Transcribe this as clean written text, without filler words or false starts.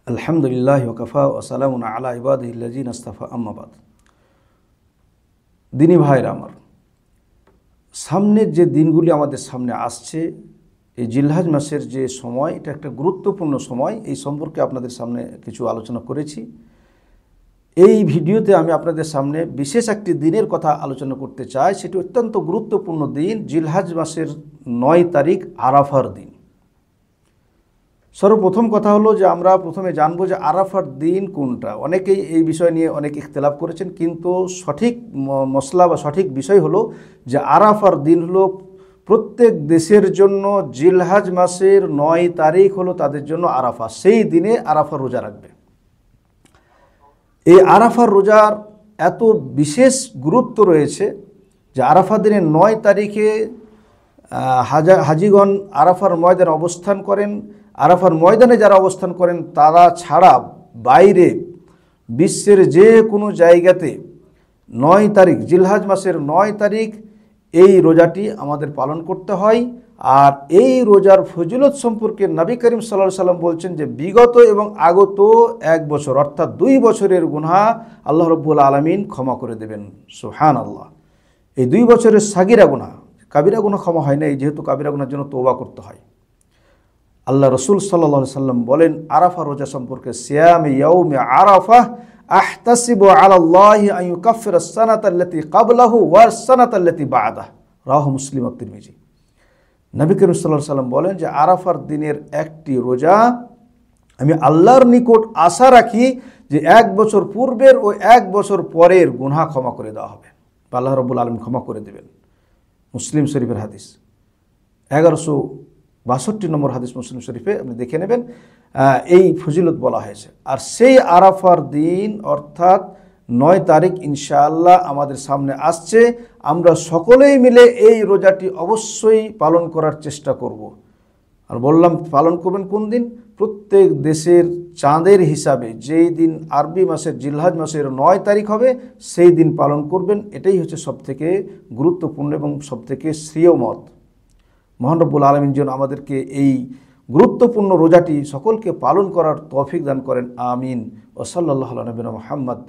আলহামদুলিল্লাহ ওয়াকাফা ওয়াসালামুন আলা ইবাদিহিল্লাযিনা ইসতাফা আম্মা বাদ। দিনী ভাইরা আমার, সামনের যে দিনগুলি আমাদের সামনে আসছে, এই জিলহজ মাসের যে সময়, এটা একটা গুরুত্বপূর্ণ সময়। এই সম্পর্কে আপনাদের সামনে কিছু আলোচনা করেছি। এই ভিডিওতে আমি আপনাদের সামনে বিশেষ একটি দিনের কথা আলোচনা করতে চাই। সেটি অত্যন্ত গুরুত্বপূর্ণ দিন, জিলহজ মাসের 9 তারিখ, আরাফার দিন। সর্বপ্রথম কথা হলো যে আমরা প্রথমে জানবো যে আরাফার দিন কোনটা। অনেকেই এই বিষয় নিয়ে অনেক ইখতিলাফ করেছেন, কিন্তু সঠিক মসলা বা সঠিক বিষয় হলো যে আরাফার দিন হলো প্রত্যেক দেশের জন্য জিলহজ মাসের 9 তারিখ হলো তাদের জন্য আরাফা। সেই দিনে আরাফার রোজা রাখবে। এই আরাফার রোজার এত বিশেষ গুরুত্ব রয়েছে যে আরাফার দিনে 9 তারিখে হাজিগণ আরাফার ময়দানে অবস্থান করেন। আরাফার ময়দানে যারা অবস্থান করেন তারা ছাড়া বাইরে বিশ্বের যে কোনো জায়গাতে 9 তারিখ, জিলহজ মাসের 9 তারিখ এই রোজাটি আমাদের পালন করতে হয়। আর এই রোজার ফজিলত সম্পর্কে নবী করিম সাল্লাল্লাহু আলাইহি সাল্লাম বলছেন যে বিগত এবং আগত 1 বছর অর্থাৎ 2 বছরের গুনাহ আল্লাহ রাব্বুল আলামিন ক্ষমা করে দেবেন। সুবহানাল্লাহ। এই 2 বছরের সাগিরা গুনাহ, কাবিরা গুনাহ ক্ষমা হয় না, এই যেহেতু কাবিরা গুনাহের জন্য তওবা করতে হয়। আল্লাহ রসুল সাল্লাল্লাহু আলাইহি সাল্লাম বলেন আরাফা রোজা সম্পর্কে, সিয়াম ইয়াউমি আরাফা আহতাসিবু আলাল্লাহি আন ইউকাফফিরা আস-সানাতা আল্লাতী ক্বাবলাহু ওয়া আস-সানাতা আল্লাতী বা'দাহু, রাওয়াহু মুসলিম ওয়া তিরমিজি। নবী করিম সাল্লাল্লাহু আলাইহি সাল্লাম বলেন যে আরাফার দিনের একটি রোজা আমি আল্লাহর নিকট আশা রাখি যে 1 বছর পূর্বের ও 1 বছর পরের গুনাহ ক্ষমা করে দেওয়া হবে, আল্লাহ রাব্বুল আলামিন ক্ষমা করে দেবেন। মুসলিম শরীফের হাদিস, 1162 নম্বর হাদিস মুসলিম শরীফে, আপনি দেখে নেবেন। এই ফজিলত বলা হয়েছে। আর সেই আরাফার দিন অর্থাৎ 9 তারিখ ইনশাআল্লাহ আমাদের সামনে আসছে। আমরা সকলেই মিলে এই রোজাটি অবশ্যই পালন করার চেষ্টা করব। আর বললাম পালন করবেন কোন দিন? প্রত্যেক দেশের চাঁদের হিসাবে যেই দিন আরবি মাসের জিলহজ মাসের 9 তারিখ হবে সেই দিন পালন করবেন। এটাই হচ্ছে সবথেকে গুরুত্বপূর্ণ এবং সবথেকে শ্রেয় মত। মহান রব্বুল আলামিন যেন আমাদেরকে এই গুরুত্বপূর্ণ রোজাটি সকলকে পালন করার তৌফিক দান করেন। আমিন। ওয়া সাল্লাল্লাহু আলা নবিয়িনা মুহাম্মদ।